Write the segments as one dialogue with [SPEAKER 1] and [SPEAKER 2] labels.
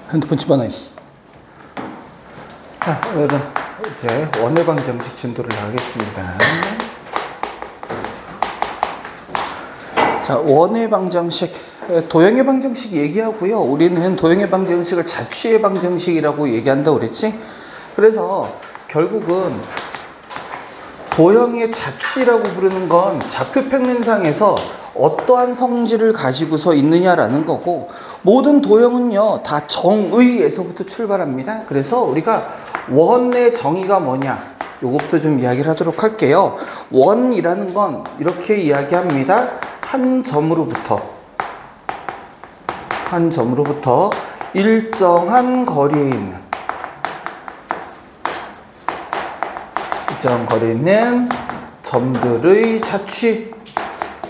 [SPEAKER 1] 핸드폰 집어넣어, 이씨. 자, 오늘은 이제 원의 방정식 진도를 하겠습니다. 자, 원의 방정식, 도형의 방정식 얘기하고요. 우리는 도형의 방정식을 자취의 방정식이라고 얘기한다고 그랬지? 그래서 결국은 도형의 자취라고 부르는 건 좌표 평면상에서 어떠한 성질을 가지고서 있느냐라는 거고, 모든 도형은요 다 정의에서부터 출발합니다. 그래서 우리가 원의 정의가 뭐냐, 요것부터 좀 이야기를 하도록 할게요. 원이라는 건 이렇게 이야기합니다. 한 점으로부터 일정한 거리에 있는 점들의 자취,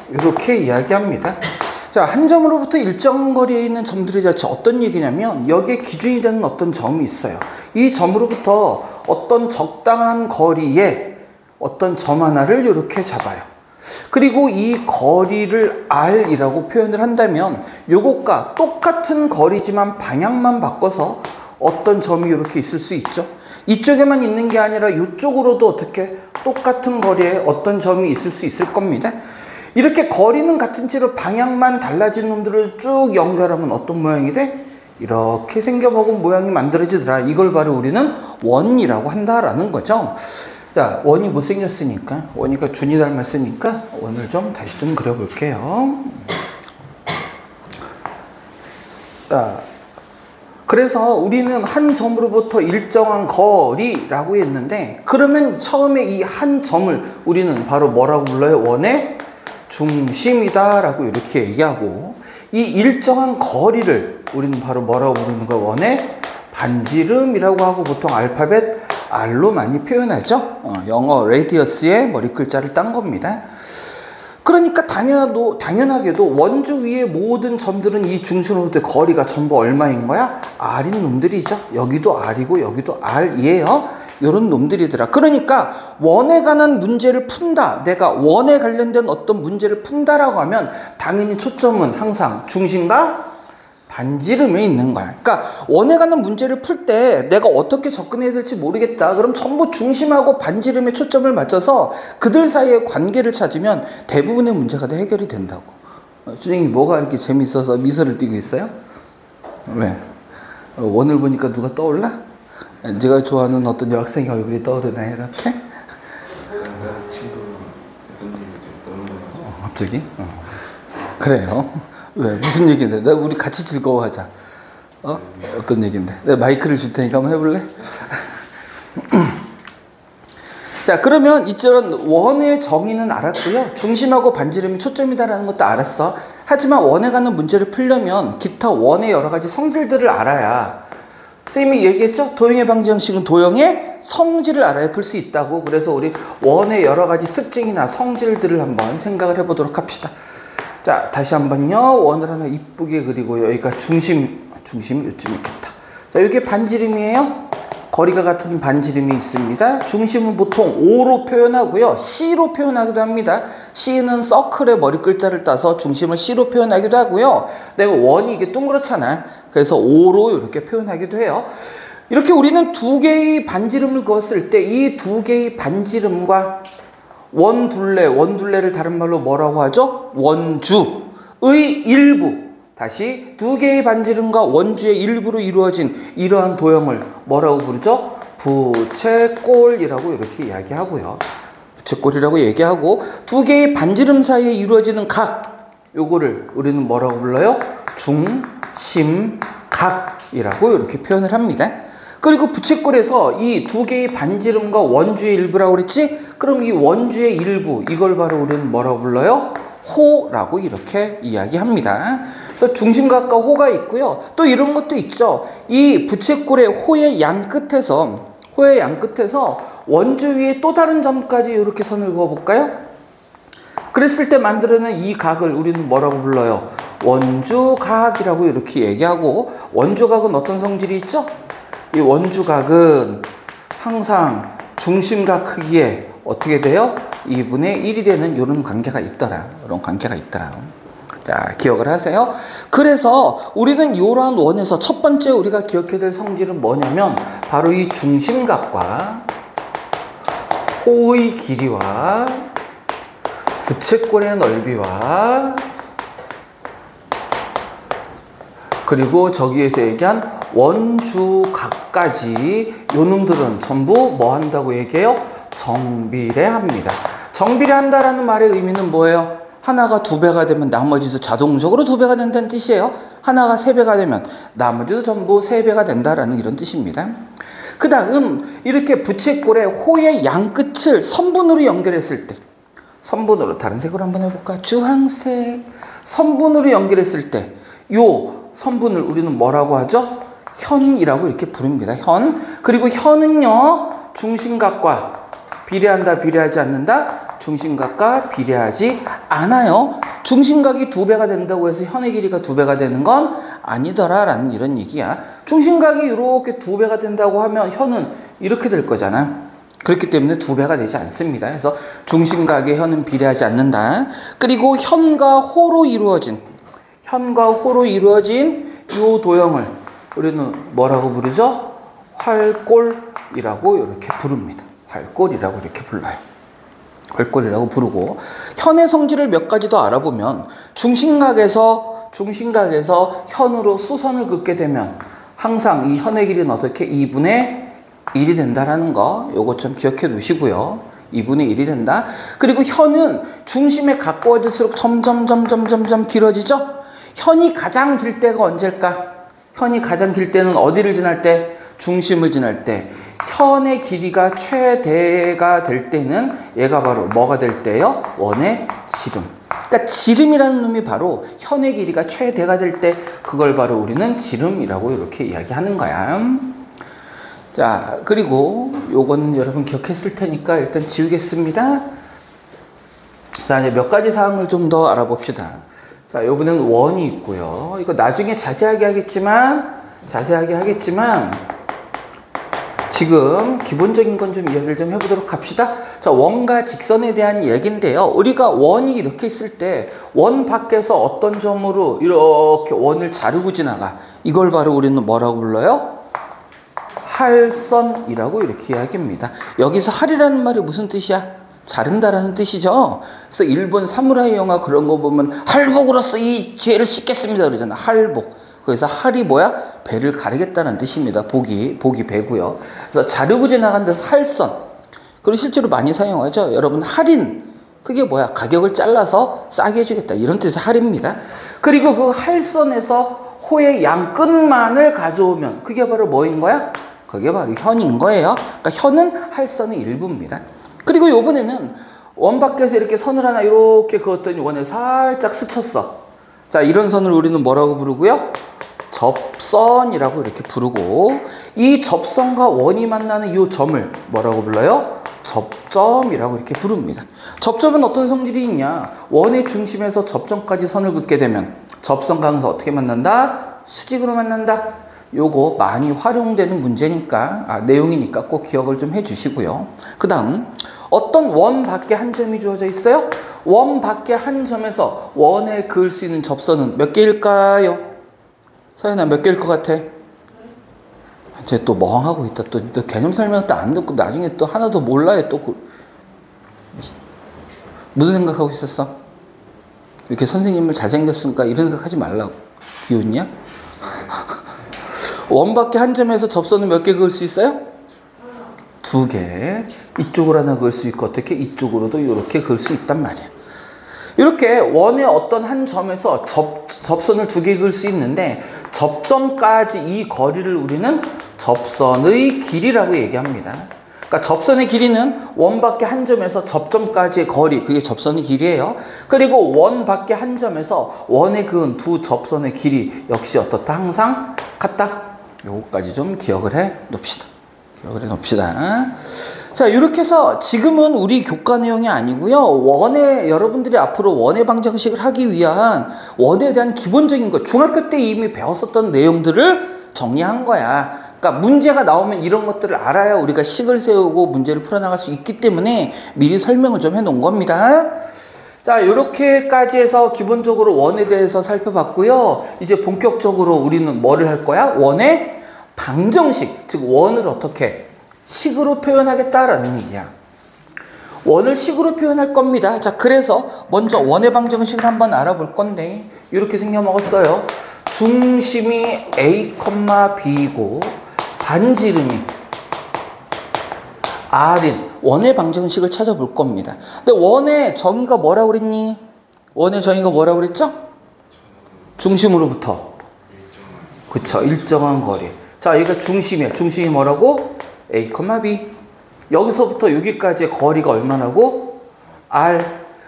[SPEAKER 1] 이렇게 이야기합니다. 자, 한 점으로부터 일정 거리에 있는 점들의 자취, 어떤 얘기냐면 여기에 기준이 되는 어떤 점이 있어요. 이 점으로부터 어떤 적당한 거리에 어떤 점 하나를 이렇게 잡아요. 그리고 이 거리를 R이라고 표현을 한다면 요것과 똑같은 거리지만 방향만 바꿔서 어떤 점이 이렇게 있을 수 있죠. 이쪽에만 있는 게 아니라 이쪽으로도 어떻게 똑같은 거리에 어떤 점이 있을 수 있을 겁니다. 이렇게 거리는 같은 채로 방향만 달라진 놈들을 쭉 연결하면 어떤 모양이 돼? 이렇게 생겨먹은 모양이 만들어지더라. 이걸 바로 우리는 원이라고 한다라는 거죠. 자, 원이 못생겼으니까, 원이가 준이 닮았으니까 원을 좀 다시 좀 그려볼게요. 자, 그래서 우리는 한 점으로부터 일정한 거리라고 했는데, 그러면 처음에 이 한 점을 우리는 바로 뭐라고 불러요? 원의 중심이다 라고 이렇게 얘기하고, 이 일정한 거리를 우리는 바로 뭐라고 부르는 거야? 원의 반지름이라고 하고, 보통 알파벳 R로 많이 표현하죠. 영어 레디어스의 머리 글자를 딴 겁니다. 그러니까 당연하게도 원주 위의 모든 점들은 이 중심으로부터 거리가 전부 얼마인 거야? R인 놈들이죠. 여기도 R이고 여기도 R이에요. 이런 놈들이더라. 그러니까 원에 관한 문제를 푼다, 내가 원에 관련된 어떤 문제를 푼다라고 하면 당연히 초점은 항상 중심과 반지름에 있는 거야. 그러니까 원에 관한 문제를 풀 때 내가 어떻게 접근해야 될지 모르겠다. 그럼 전부 중심하고 반지름에 초점을 맞춰서 그들 사이의 관계를 찾으면 대부분의 문제가 다 해결이 된다고. 주님이 뭐가 이렇게 재밌어서 미소를 띠고 있어요? 왜? 원을 보니까 누가 떠올라? 제가 좋아하는 어떤 여학생의 얼굴이 떠오르나요, 이렇게? 갑자기? 그래요. 왜? 무슨 얘기인데? 우리 같이 즐거워하자. 어떤 얘기인데? 내가 마이크를 줄 테니까 한번 해볼래? 자, 그러면 이처럼 원의 정의는 알았고요. 중심하고 반지름이 초점이다라는 것도 알았어. 하지만 원에 관한 문제를 풀려면 기타 원의 여러 가지 성질들을 알아야, 선생님이 얘기했죠? 도형의 방정식은 도형의 성질을 알아야 풀 수 있다고. 그래서 우리 원의 여러 가지 특징이나 성질들을 한번 생각을 해보도록 합시다. 자, 다시 한번요. 원을 하나 이쁘게 그리고요. 여기가 중심 요쯤 있겠다. 자, 이게 반지름이에요. 거리가 같은 반지름이 있습니다. 중심은 보통 O로 표현하고요. C로 표현하기도 합니다. C는 서클의 머리 글자를 따서 중심을 C로 표현하기도 하고요. 내가 원이 이게 둥그렇잖아. 그래서 O로 이렇게 표현하기도 해요. 이렇게 우리는 두 개의 반지름을 그었을 때 이 두 개의 반지름과 원둘레를 다른 말로 뭐라고 하죠? 원주의 일부. 다시 두 개의 반지름과 원주의 일부로 이루어진 이러한 도형을 뭐라고 부르죠? 부채꼴이라고 이렇게 이야기하고요. 부채꼴이라고 얘기하고, 두 개의 반지름 사이에 이루어지는 각, 요거를 우리는 뭐라고 불러요? 중심각이라고 이렇게 표현을 합니다. 그리고 부채꼴에서 이 두 개의 반지름과 원주의 일부라고 그랬지? 그럼 이 원주의 일부, 이걸 바로 우리는 뭐라고 불러요? 호라고 이렇게 이야기합니다. 그래서 중심각과 호가 있고요. 또 이런 것도 있죠. 이 부채꼴의 호의 양 끝에서 원주 위에 또 다른 점까지 이렇게 선을 그어볼까요? 그랬을 때 만들어낸 이 각을 우리는 뭐라고 불러요? 원주각이라고 이렇게 얘기하고, 원주각은 어떤 성질이 있죠? 이 원주각은 항상 중심각 크기에 어떻게 돼요? 2분의 1이 되는 이런 관계가 있더라. 자, 기억을 하세요. 그래서 우리는 이러한 원에서 첫 번째 우리가 기억해야 될 성질은 뭐냐면 바로 이 중심각과 호의 길이와 부채꼴의 넓이와 그리고 저기에서 얘기한 원주각까지 요 놈들은 전부 뭐 한다고 얘기해요? 정비례합니다. 정비례한다라는 말의 의미는 뭐예요? 하나가 2배가 되면 나머지도 자동적으로 2배가 된다는 뜻이에요. 하나가 3배가 되면 나머지도 전부 3배가 된다라는 이런 뜻입니다. 그 다음 이렇게 부채꼴의 호의 양끝을 선분으로 연결했을 때, 선분으로 다른 색으로 한번 해볼까? 주황색. 선분으로 연결했을 때 요 선분을 우리는 뭐라고 하죠? 현이라고 이렇게 부릅니다. 현. 그리고 현은요, 중심각과 비례한다, 비례하지 않는다? 중심각과 비례하지 않아요. 중심각이 2배가 된다고 해서 현의 길이가 2배가 되는 건 아니더라 라는 이런 얘기야. 중심각이 이렇게 2배가 된다고 하면 현은 이렇게 될 거잖아. 그렇기 때문에 2배가 되지 않습니다. 그래서 중심각의 현은 비례하지 않는다. 그리고 현과 호로 이루어진 이 도형을 우리는 뭐라고 부르죠? 활꼴이라고 이렇게 부릅니다. 활꼴이라고 이렇게 불러요. 활꼴이라고 부르고, 현의 성질을 몇 가지 더 알아보면 중심각에서 현으로 수선을 긋게 되면 항상 이 현의 길이는 어떻게 2분의 1이 된다라는 거, 요거 좀 기억해 두시고요. 2분의 1이 된다. 그리고 현은 중심에 가까워질수록 점점 길어지죠? 현이 가장 길 때가 언제일까? 현이 가장 길 때는 어디를 지날 때? 중심을 지날 때. 현의 길이가 최대가 될 때는 얘가 바로 뭐가 될 때요? 원의 지름. 그러니까 지름이라는 놈이 바로 현의 길이가 최대가 될 때, 그걸 바로 우리는 지름이라고 이렇게 이야기하는 거야. 자, 그리고 요거는 여러분 기억했을 테니까 일단 지우겠습니다. 자, 이제 몇 가지 사항을 좀 더 알아봅시다. 자, 요번에는 원이 있고요. 이거 나중에 자세하게 하겠지만 지금 기본적인 건 좀 이야기를 좀 해보도록 합시다. 자, 원과 직선에 대한 얘기인데요. 우리가 원이 이렇게 있을 때 원 밖에서 어떤 점으로 이렇게 원을 자르고 지나가. 이걸 바로 우리는 뭐라고 불러요? 할선이라고 이렇게 이야기합니다. 여기서 할이라는 말이 무슨 뜻이야? 자른다라는 뜻이죠. 그래서 일본 사무라이 영화 그런 거 보면 할복으로서 이 죄를 씻겠습니다 그러잖아. 할복. 그래서 할이 뭐야? 배를 가르겠다는 뜻입니다. 복이 배고요. 그래서 자르고 지나간 데서 할선. 그리고 실제로 많이 사용하죠. 여러분, 할인. 그게 뭐야? 가격을 잘라서 싸게 해주겠다. 이런 뜻의 할입니다. 그리고 그 할선에서 호의 양 끝만을 가져오면 그게 바로 뭐인 거야? 그게 바로 현인 거예요. 그러니까 현은 할선의 일부입니다. 그리고 요번에는 원 밖에서 이렇게 선을 하나 이렇게 그었더니 원을 살짝 스쳤어. 자, 이런 선을 우리는 뭐라고 부르고요? 접선이라고 이렇게 부르고, 이 접선과 원이 만나는 이 점을 뭐라고 불러요? 접점이라고 이렇게 부릅니다. 접점은 어떤 성질이 있냐? 원의 중심에서 접점까지 선을 긋게 되면 접선과 항상 어떻게 만난다? 수직으로 만난다. 요거 많이 활용되는 문제니까, 내용이니까 꼭 기억을 좀 해주시고요. 그 다음, 어떤 원 밖에 한 점이 주어져 있어요? 원 밖에 한 점에서 원에 그을 수 있는 접선은 몇 개일까요? 서연아, 몇 개일 것 같아? 이제 또 멍하고 있다. 또 개념 설명 또 안 듣고 나중에 또 하나도 몰라요. 또 무슨 생각하고 있었어? 이렇게 선생님을 잘생겼으니까 이런 생각하지 말라고. 비웃냐? 원 밖에 한 점에서 접선은 몇 개 그을 수 있어요? 2개. 이쪽으로 하나 그을 수 있고, 어떻게 이쪽으로도 이렇게 그을 수 있단 말이야. 이렇게 원의 어떤 한 점에서 접선을 2개 그을 수 있는데, 접점까지 이 거리를 우리는 접선의 길이라고 얘기합니다. 그러니까 접선의 길이는 원 밖에 한 점에서 접점까지의 거리, 그게 접선의 길이에요. 그리고 원 밖에 한 점에서 원에 그은 2 접선의 길이 역시 어떻다? 항상 같다. 요거까지 좀 기억을 해 놓읍시다. 자, 이렇게 해서 지금은 우리 교과 내용이 아니고요. 여러분들이 앞으로 원의 방정식을 하기 위한 원에 대한 기본적인 것, 중학교 때 이미 배웠었던 내용들을 정리한 거야. 그러니까 문제가 나오면 이런 것들을 알아야 우리가 식을 세우고 문제를 풀어나갈 수 있기 때문에 미리 설명을 좀 해놓은 겁니다. 자, 이렇게까지 해서 기본적으로 원에 대해서 살펴봤고요. 이제 본격적으로 우리는 뭐를 할 거야? 원의 방정식, 즉 원을 어떻게 식으로 표현하겠다라는 얘기야. 원을 식으로 표현할 겁니다. 자, 그래서 먼저 원의 방정식을 한번 알아볼 건데 이렇게 생겨 먹었어요. 중심이 A, B이고 반지름이 R인 원의 방정식을 찾아볼 겁니다. 근데 원의 정의가 뭐라고 그랬니? 원의 정의가 뭐라고 그랬죠? 중심으로부터. 그쵸, 일정한 거리. 자, 여기가 중심이야. 중심이 뭐라고? A, B. 여기서부터 여기까지의 거리가 얼마나고? R.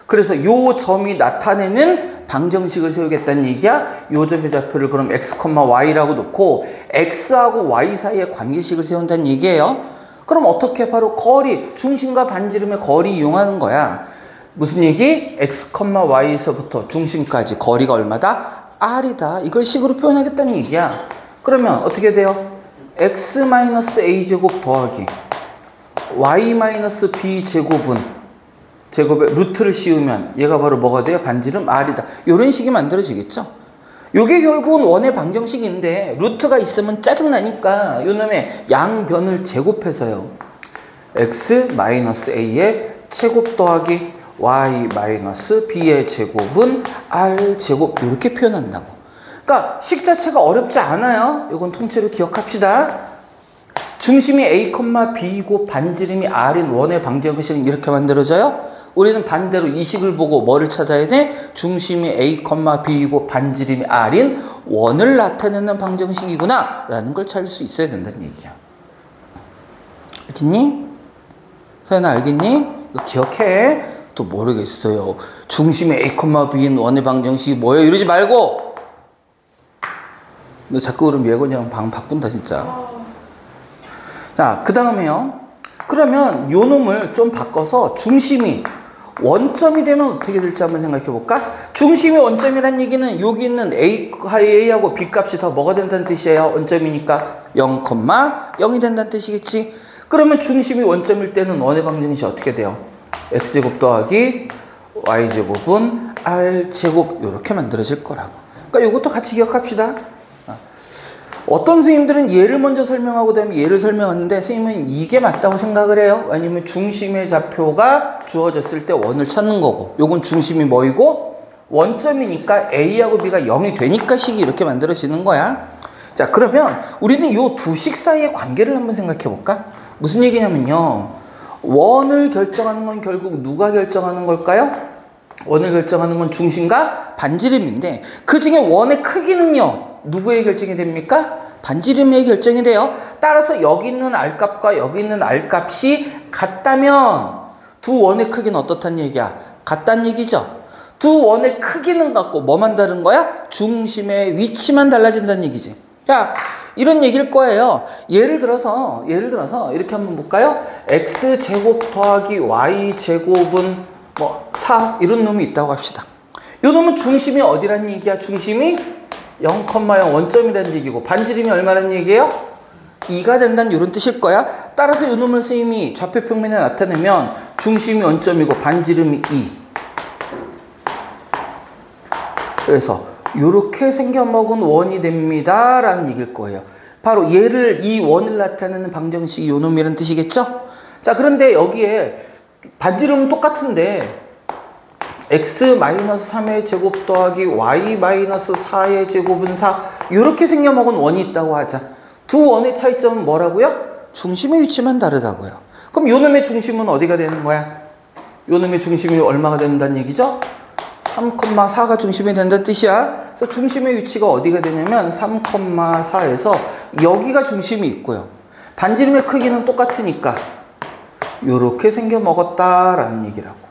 [SPEAKER 1] 그래서 요 점이 나타내는 방정식을 세우겠다는 얘기야. 요 점의 좌표를 그럼 X, Y라고 놓고 X하고 Y 사이의 관계식을 세운다는 얘기예요. 그럼 어떻게? 바로 거리, 중심과 반지름의 거리 이용하는 거야. 무슨 얘기? X, Y에서부터 중심까지 거리가 얼마다? R이다. 이걸 식으로 표현하겠다는 얘기야. 그러면 어떻게 돼요? X-A제곱 더하기 Y-B제곱은 제곱에 루트를 씌우면 얘가 바로 뭐가 돼요? 반지름 R이다. 이런 식이 만들어지겠죠? 요게 결국은 원의 방정식인데 루트가 있으면 짜증나니까 요놈의 양변을 제곱해서요. X-A의 제곱 더하기 Y-B의 제곱은 R제곱 이렇게 표현한다고. 그러니까 식 자체가 어렵지 않아요. 이건 통째로 기억합시다. 중심이 A, B이고 반지름이 R인 원의 방정식은 이렇게 만들어져요. 우리는 반대로 이 식을 보고 뭐를 찾아야 돼? 중심이 A, B이고 반지름이 R인 원을 나타내는 방정식이구나 라는 걸 찾을 수 있어야 된다는 얘기야. 알겠니? 서연아 알겠니? 이거 기억해. 또 모르겠어요. 중심이 A, B인 원의 방정식이 뭐예요? 이러지 말고. 너 자꾸 그러면 예건이랑 방 바꾼다 진짜. 자, 그 다음에요. 그러면 요 놈을 좀 바꿔서 중심이 원점이 되면 어떻게 될지 한번 생각해 볼까? 중심이 원점이란 얘기는 여기 있는 A하고 B 값이 더 뭐가 된다는 뜻이에요? 원점이니까 0, 0이 된다는 뜻이겠지? 그러면 중심이 원점일 때는 원의 방정식이 어떻게 돼요? X제곱 더하기 Y제곱은 R제곱 이렇게 만들어질 거라고. 그러니까 이것도 같이 기억합시다. 어떤 선생님들은 얘를 먼저 설명하고 그다음에 얘를 설명하는데 선생님은 이게 맞다고 생각을 해요. 아니면 중심의 좌표가 주어졌을 때 원을 찾는 거고 요건 중심이 뭐이고 원점이니까 A하고 B가 0이 되니까 식이 이렇게 만들어지는 거야. 자, 그러면 우리는 요 두 식 사이의 관계를 한번 생각해 볼까? 무슨 얘기냐면요. 원을 결정하는 건 결국 누가 결정하는 걸까요? 원을 결정하는 건 중심과 반지름인데 그 중에 원의 크기는요. 누구의 결정이 됩니까? 반지름의 결정이 돼요. 따라서 여기 있는 R값과 여기 있는 R값이 같다면 두 원의 크기는 어떻다는 얘기야? 같다는 얘기죠. 두 원의 크기는 같고 뭐만 다른 거야? 중심의 위치만 달라진다는 얘기지. 자, 이런 얘기일 거예요. 예를 들어서 이렇게 한번 볼까요? X제곱 더하기 Y제곱은 뭐 4 이런 놈이 있다고 합시다. 이 놈은 중심이 어디란 얘기야? 중심이 0, 0 원점이라는 얘기고 반지름이 얼마라는 얘기예요? 2가 된다는 이런 뜻일 거야. 따라서 이 놈을 선생님이 좌표 평면에 나타내면 중심이 원점이고 반지름이 2. 그래서 이렇게 생겨먹은 원이 됩니다 라는 얘기일 거예요. 바로 얘를 이 원을 나타내는 방정식이 이 놈이라는 뜻이겠죠? 자, 그런데 여기에 반지름은 똑같은데 X-3의 제곱 더하기 Y-4의 제곱은 4 이렇게 생겨먹은 원이 있다고 하자. 두 원의 차이점은 뭐라고요? 중심의 위치만 다르다고요. 그럼 요 놈의 중심은 어디가 되는 거야? 요 놈의 중심이 얼마가 된다는 얘기죠? 3,4가 중심이 된다는 뜻이야. 그래서 중심의 위치가 어디가 되냐면 3,4에서 여기가 중심이 있고요. 반지름의 크기는 똑같으니까 요렇게 생겨먹었다라는 얘기라고.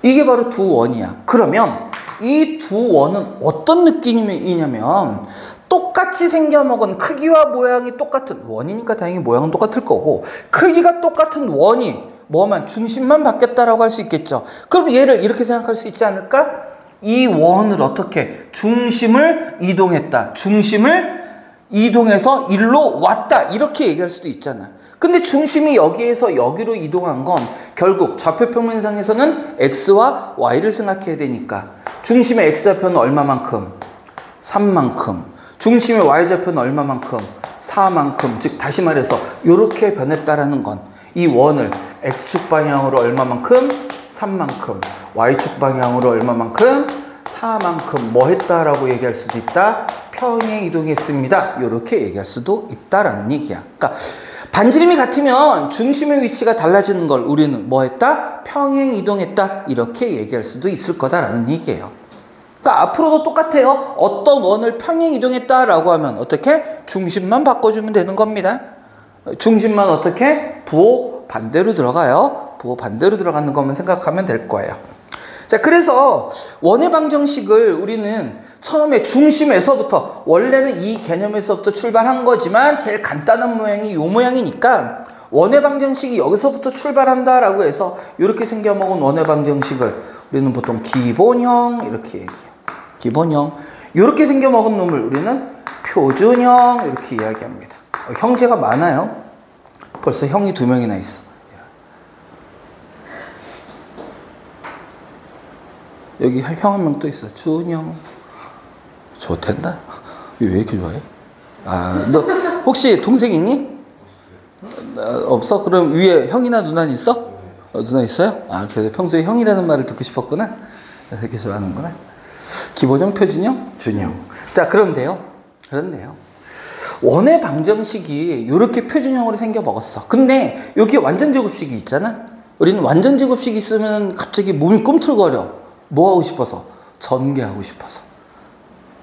[SPEAKER 1] 이게 바로 두 원이야. 그러면 이 두 원은 어떤 느낌이냐면 똑같이 생겨먹은 크기와 모양이 똑같은 원이니까 당연히 모양은 똑같을 거고 크기가 똑같은 원이 뭐만 중심만 바뀌었다라고 할 수 있겠죠. 그럼 얘를 이렇게 생각할 수 있지 않을까? 이 원을 어떻게 중심을 이동했다. 중심을 이동해서 일로 왔다. 이렇게 얘기할 수도 있잖아. 근데 중심이 여기에서 여기로 이동한 건 결국 좌표 평면상에서는 x와 y를 생각해야 되니까 중심의 x좌표는 얼마만큼? 3만큼. 중심의 y좌표는 얼마만큼? 4만큼. 즉 다시 말해서 이렇게 변했다라는 건 이 원을 x축 방향으로 얼마만큼? 3만큼. y축 방향으로 얼마만큼? 4만큼 뭐 했다라고 얘기할 수도 있다. 평행 이동했습니다. 이렇게 얘기할 수도 있다라는 얘기야. 그러니까 반지름이 같으면 중심의 위치가 달라지는 걸 우리는 뭐 했다? 평행 이동했다. 이렇게 얘기할 수도 있을 거다라는 얘기예요. 그러니까 앞으로도 똑같아요. 어떤 원을 평행 이동했다라고 하면 어떻게? 중심만 바꿔주면 되는 겁니다. 중심만 어떻게? 부호 반대로 들어가요. 부호 반대로 들어가는 것만 생각하면 될 거예요. 자, 그래서 원의 방정식을 우리는 처음에 중심에서부터 원래는 이 개념에서부터 출발한 거지만 제일 간단한 모양이 이 모양이니까 원의 방정식이 여기서부터 출발한다라고 해서 이렇게 생겨먹은 원의 방정식을 우리는 보통 기본형 이렇게 얘기해요. 기본형. 이렇게 생겨먹은 놈을 우리는 표준형 이렇게 이야기합니다. 형제가 많아요. 벌써 형이 2명이나 있어. 여기 형 1명 또 있어. 준형. 좋댄다. 왜 이렇게 좋아해? 아, 너 혹시 동생 있니? 없어? 그럼 위에 형이나 누나는 있어? 누나 있어요? 아, 그래서 평소에 형이라는 말을 듣고 싶었구나. 그렇게 좋아하는구나. 기본형, 표준형, 준형. 자, 그런데요. 원의 방정식이 이렇게 표준형으로 생겨 먹었어. 근데 여기 완전 제곱식이 있잖아. 우리는 완전 제곱식이 있으면 갑자기 몸이 꿈틀거려. 뭐 하고 싶어서? 전개하고 싶어서.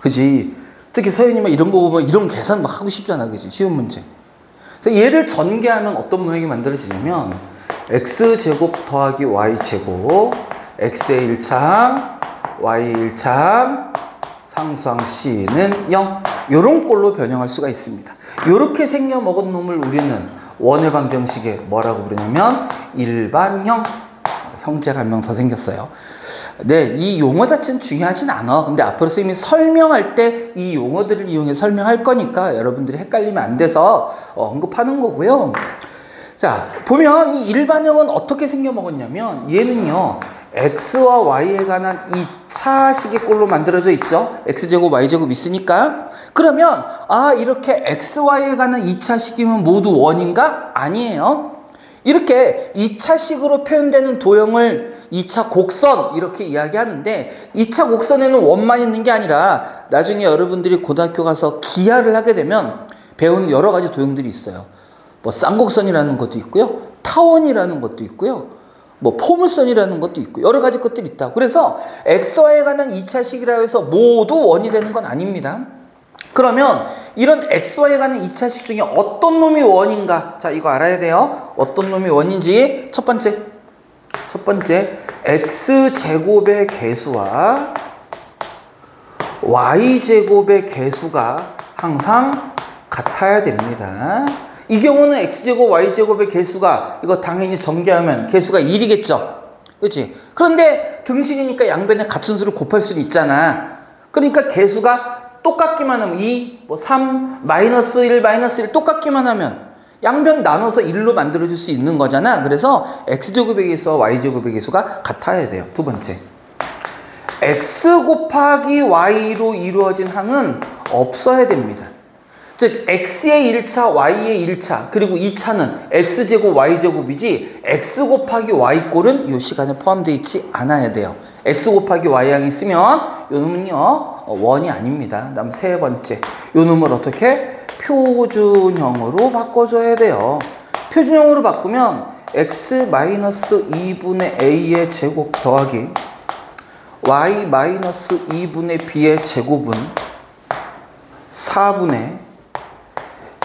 [SPEAKER 1] 그지? 특히 서현이만 이런 거 보면 이런 계산 막 하고 싶잖아. 그지? 쉬운 문제. 그래서 얘를 전개하면 어떤 모양이 만들어지냐면 x제곱 더하기 y제곱 x의 1차 y의 1차 상수항 c는 0 요런 꼴로 변형할 수가 있습니다. 요렇게 생겨먹은 놈을 우리는 원의 방정식에 뭐라고 부르냐면 일반형. 형제가 한 명 더 생겼어요. 네, 이 용어 자체는 중요하진 않아. 근데 앞으로 선생님이 설명할 때 이 용어들을 이용해 설명할 거니까 여러분들이 헷갈리면 안 돼서 언급하는 거고요. 자, 보면 이 일반형은 어떻게 생겨먹었냐면 얘는요. x와 y에 관한 2차식의 꼴로 만들어져 있죠. x제곱 y제곱 있으니까. 그러면 이렇게 xy에 관한 2차식이면 모두 원인가? 아니에요. 이렇게 2차식으로 표현되는 도형을 2차 곡선 이렇게 이야기하는데 2차 곡선에는 원만 있는 게 아니라 나중에 여러분들이 고등학교 가서 기하를 하게 되면 배운 여러 가지 도형들이 있어요. 뭐 쌍곡선이라는 것도 있고요. 타원이라는 것도 있고요. 뭐 포물선이라는 것도 있고 여러 가지 것들이 있다. 그래서 xy에 관한 2차식이라 해서 모두 원이 되는 건 아닙니다. 그러면 이런 xy에 관한 2차식 중에 어떤 놈이 원인가? 자, 이거 알아야 돼요. 어떤 놈이 원인지 첫 번째 x제곱의 개수와 y제곱의 개수가 항상 같아야 됩니다. 이 경우는 x제곱 y제곱의 개수가 이거 당연히 전개하면 개수가 1이겠죠. 그렇지? 그런데 등식이니까 양변에 같은 수를 곱할 수는 있잖아. 그러니까 개수가 똑같기만 하면 2, 3, 마이너스 1, 마이너스 1 똑같기만 하면 양변 나눠서 1로 만들어줄 수 있는 거잖아. 그래서 x제곱의 개수와 y제곱의 개수가 같아야 돼요. 두 번째, x 곱하기 y로 이루어진 항은 없어야 됩니다. 즉 x의 1차, y의 1차, 그리고 2차는 x제곱, y제곱이지 x 곱하기 y꼴은 이 시간에 포함되어 있지 않아야 돼요. x 곱하기 y항이 있으면 요 놈은요 원이 아닙니다. 다음 세 번째, 요 놈을 어떻게? 표준형으로 바꿔줘야 돼요. 표준형으로 바꾸면 x-2분의 a의 제곱 더하기 y-2분의 b의 제곱은 4분의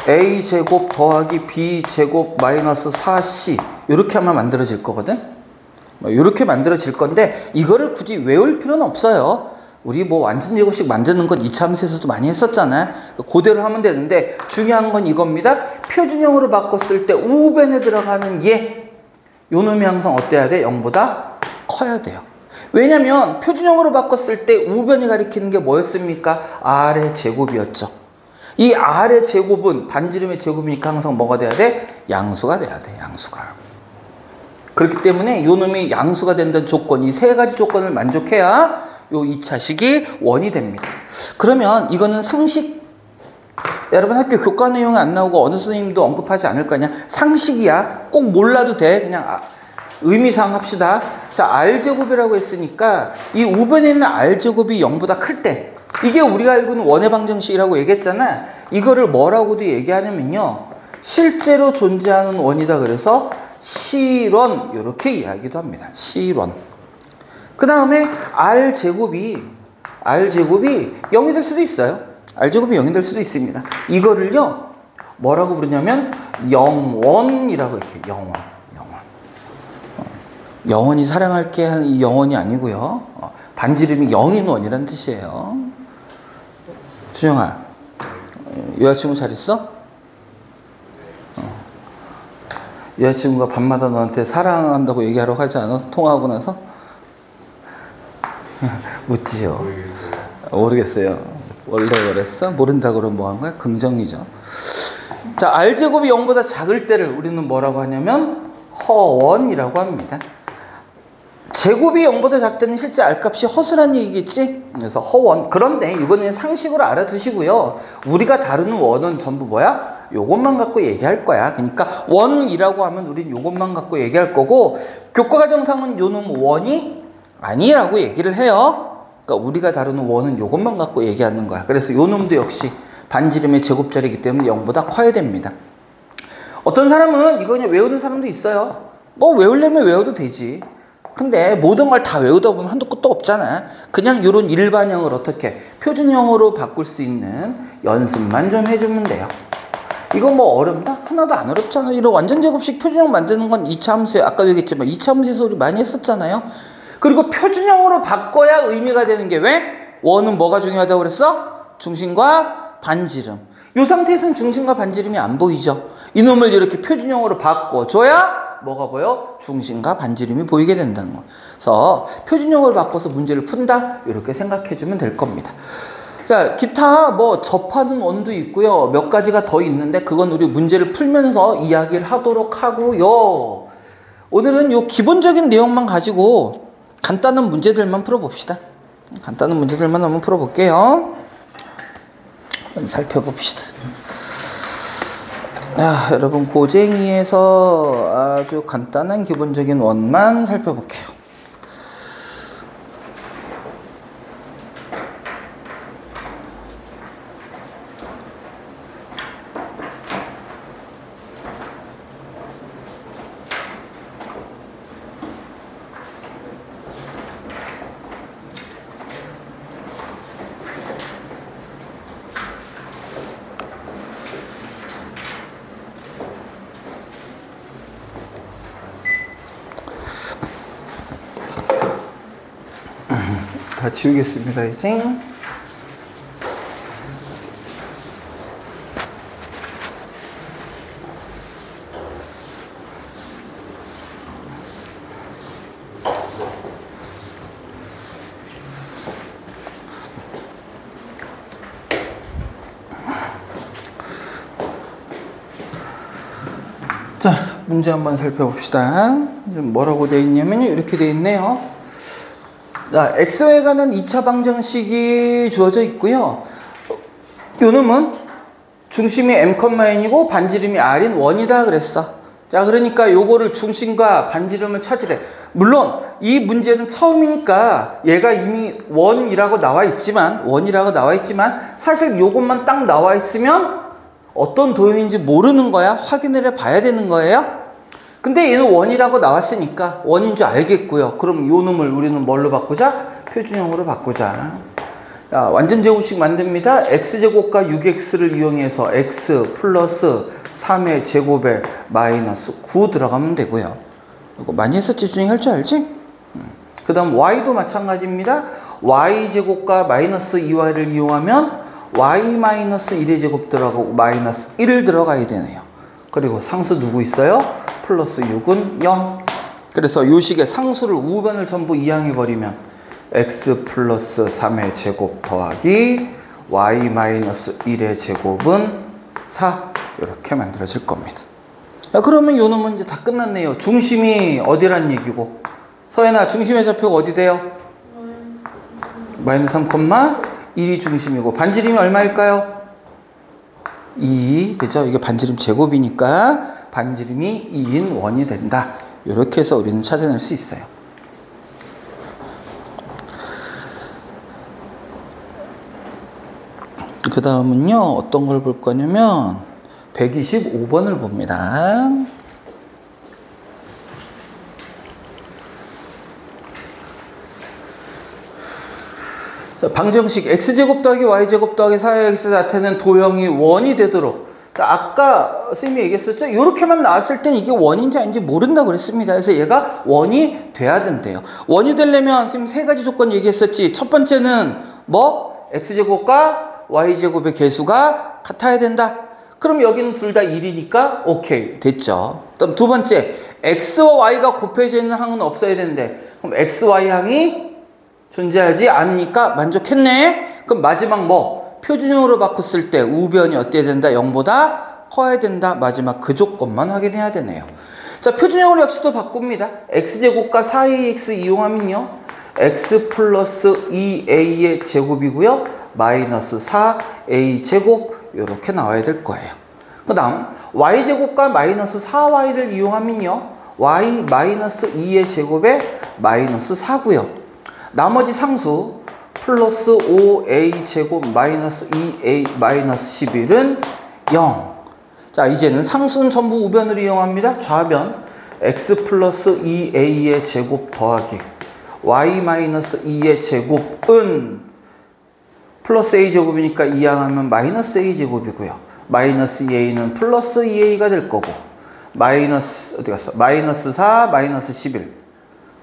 [SPEAKER 1] a제곱 더하기 b제곱 마이너스 4c 이렇게 하면 만들어질 거거든. 이렇게 만들어질 건데 이거를 굳이 외울 필요는 없어요. 우리 뭐 완전 제곱식 만드는 건 2차 함수에서도 많이 했었잖아요. 그대로 하면 되는데 중요한 건 이겁니다. 표준형으로 바꿨을 때 우변에 들어가는 요 놈이 항상 어때야 돼? 0보다 커야 돼요. 왜냐면 표준형으로 바꿨을 때 우변이 가리키는 게 뭐였습니까? R의 제곱이었죠. 이 R의 제곱은 반지름의 제곱이니까 항상 뭐가 돼야 돼? 양수가 돼야 돼. 양수가. 그렇기 때문에 요 놈이 양수가 된다는 조건, 이 세 가지 조건을 만족해야 요 2차식이 원이 됩니다. 그러면 이거는 상식, 여러분 학교 교과 내용이 안 나오고 어느 선생님도 언급하지 않을 거 아니야. 상식이야. 꼭 몰라도 돼. 그냥 의미상 합시다. 자, R제곱이라고 했으니까 이 우변에 있는 R제곱이 0보다 클 때, 이게 우리가 알고 있는 원의 방정식이라고 얘기했잖아. 이거를 뭐라고도 얘기하냐면요, 실제로 존재하는 원이다. 그래서 실원, 이렇게 이야기도 합니다. 실원. 그 다음에 R제곱이 0이 될 수도 있어요. R제곱이 0이 될 수도 있습니다. 이거를요 뭐라고 부르냐면 영원이라고, 이렇게 영원. 영원히 사랑할게 하는 이 영원이 아니고요, 반지름이 0인 원이란 뜻이에요. 준영아, 여자친구 잘 있어? 여자친구가 밤마다 너한테 사랑한다고 얘기하라고 하지 않아? 통화하고 나서? 묻지요. 모르겠어요. 원래 그랬어? 모른다 그러면 뭐 한 거야? 긍정이죠. 자, R제곱이 0보다 작을 때를 우리는 뭐라고 하냐면 허원이라고 합니다. 제곱이 0보다 작다는 실제 R값이 허수란 얘기겠지? 그래서 허원. 그런데 이거는 상식으로 알아두시고요. 우리가 다루는 원은 전부 뭐야? 요것만 갖고 얘기할 거야. 그러니까 원이라고 하면 우린 요것만 갖고 얘기할 거고, 교과과정상은 요놈 원이 아니라고 얘기를 해요. 그러니까 우리가 다루는 원은 요것만 갖고 얘기하는 거야. 그래서 요놈도 역시 반지름의 제곱자리이기 때문에 0보다 커야 됩니다. 어떤 사람은 이거 그냥 외우는 사람도 있어요. 뭐 외우려면 외워도 되지. 근데 모든 걸 다 외우다 보면 한도 끝도 없잖아. 그냥 요런 일반형을 어떻게 표준형으로 바꿀 수 있는 연습만 좀 해주면 돼요. 이거 뭐 어렵나? 하나도 안 어렵잖아. 이런 완전 제곱식 표준형 만드는 건 2차 함수에, 아까도 얘기했지만 2차 함수에서 우리 많이 했었잖아요. 그리고 표준형으로 바꿔야 의미가 되는 게, 왜? 원은 뭐가 중요하다고 그랬어? 중심과 반지름. 이 상태에서는 중심과 반지름이 안 보이죠. 이놈을 이렇게 표준형으로 바꿔줘야 뭐가 보여? 중심과 반지름이 보이게 된다는 거. 그래서 표준형을 바꿔서 문제를 푼다, 이렇게 생각해주면 될 겁니다. 자, 기타 뭐 접하는 원도 있고요. 몇 가지가 더 있는데 그건 우리 문제를 풀면서 이야기를 하도록 하고요. 오늘은 요 기본적인 내용만 가지고 간단한 문제들만 풀어봅시다. 간단한 문제들만 한번 풀어볼게요. 살펴봅시다. 여러분, 고쟁이에서 아주 간단한 기본적인 원만 살펴볼게요. 다 지우겠습니다, 이제. 자, 문제 한번 살펴봅시다. 지금 뭐라고 되어 있냐면요, 이렇게 되어 있네요. 자, x에 관한 2차 방정식이 주어져 있고요. 요놈은 중심이 m,n이고 반지름이 r인 원이다 그랬어. 자, 그러니까 요거를 중심과 반지름을 찾으래. 물론 이 문제는 처음이니까 얘가 이미 원이라고 나와 있지만 사실 요것만 딱 나와 있으면 어떤 도형인지 모르는 거야. 확인을 해 봐야 되는 거예요. 근데 얘는 원이라고 나왔으니까 원인 줄 알겠고요. 그럼 요 놈을 우리는 뭘로 바꾸자? 표준형으로 바꾸자. 자, 완전 제곱식 만듭니다. x제곱과 6x를 이용해서 x 플러스 3의 제곱에 마이너스 9 들어가면 되고요. 이거 많이 했었지? 준이 할 줄 알지? 그 다음 y도 마찬가지입니다. y제곱과 마이너스 2y를 이용하면 y 마이너스 1의 제곱 들어가고 마이너스 1 들어가야 되네요. 그리고 상수 누구 있어요? 플러스 6은 0. 그래서 요 식의 상수를 우변을 전부 이항해버리면 x 플러스 3의 제곱 더하기 y-1의 제곱은 4 이렇게 만들어질 겁니다. 야, 그러면 요 놈은 이제 다 끝났네요. 중심이 어디란 얘기고. 서연아, 중심의 좌표가 어디 돼요? 마이너스 3,1이 중심이고 반지름이 얼마일까요? 2, 그죠? 이게 반지름 제곱이니까 반지름이 2인 원이 된다. 이렇게 해서 우리는 찾아낼 수 있어요. 그 다음은요, 어떤 걸 볼 거냐면 125번을 봅니다. 자, 방정식 x제곱 더하기 y제곱 더하기 4x 나타내는 도형이 원이 되도록. 자, 아까 쌤이 얘기했었죠? 이렇게만 나왔을 땐 이게 원인지 아닌지 모른다고 그랬습니다. 그래서 얘가 원이 돼야 된대요. 원이 되려면 쌤 세 가지 조건 얘기했었지. 첫 번째는 뭐? x제곱과 y제곱의 개수가 같아야 된다. 그럼 여기는 둘 다 1이니까 오케이, 됐죠. 그럼 두 번째, x와 y가 곱해져 있는 항은 없어야 되는데 그럼 x, y 항이 존재하지 않으니까 만족했네. 그럼 마지막 뭐? 표준형으로 바꿨을 때 우변이 어때야 된다? 0보다 커야 된다. 마지막 그 조건만 확인해야 되네요. 자, 표준형으로 역시 또 바꿉니다. x제곱과 4ax 이용하면요, x 플러스 2a의 제곱이고요, 마이너스 4a 제곱 이렇게 나와야 될 거예요. 그 다음 y제곱과 마이너스 4y를 이용하면요, y 마이너스 2의 제곱에 마이너스 4고요. 나머지 상수 플러스 5a 제곱 마이너스 2a 마이너스 11은 0. 자, 이제는 상수는 전부 우변을 이용합니다. 좌변 x 플러스 2a의 제곱 더하기 y 마이너스 2의 제곱은 플러스 a 제곱이니까 이항하면 마이너스 a 제곱이고요. 마이너스 2a는 플러스 2a가 될 거고, 마이너스 어디 갔어? 마이너스 4 마이너스 11.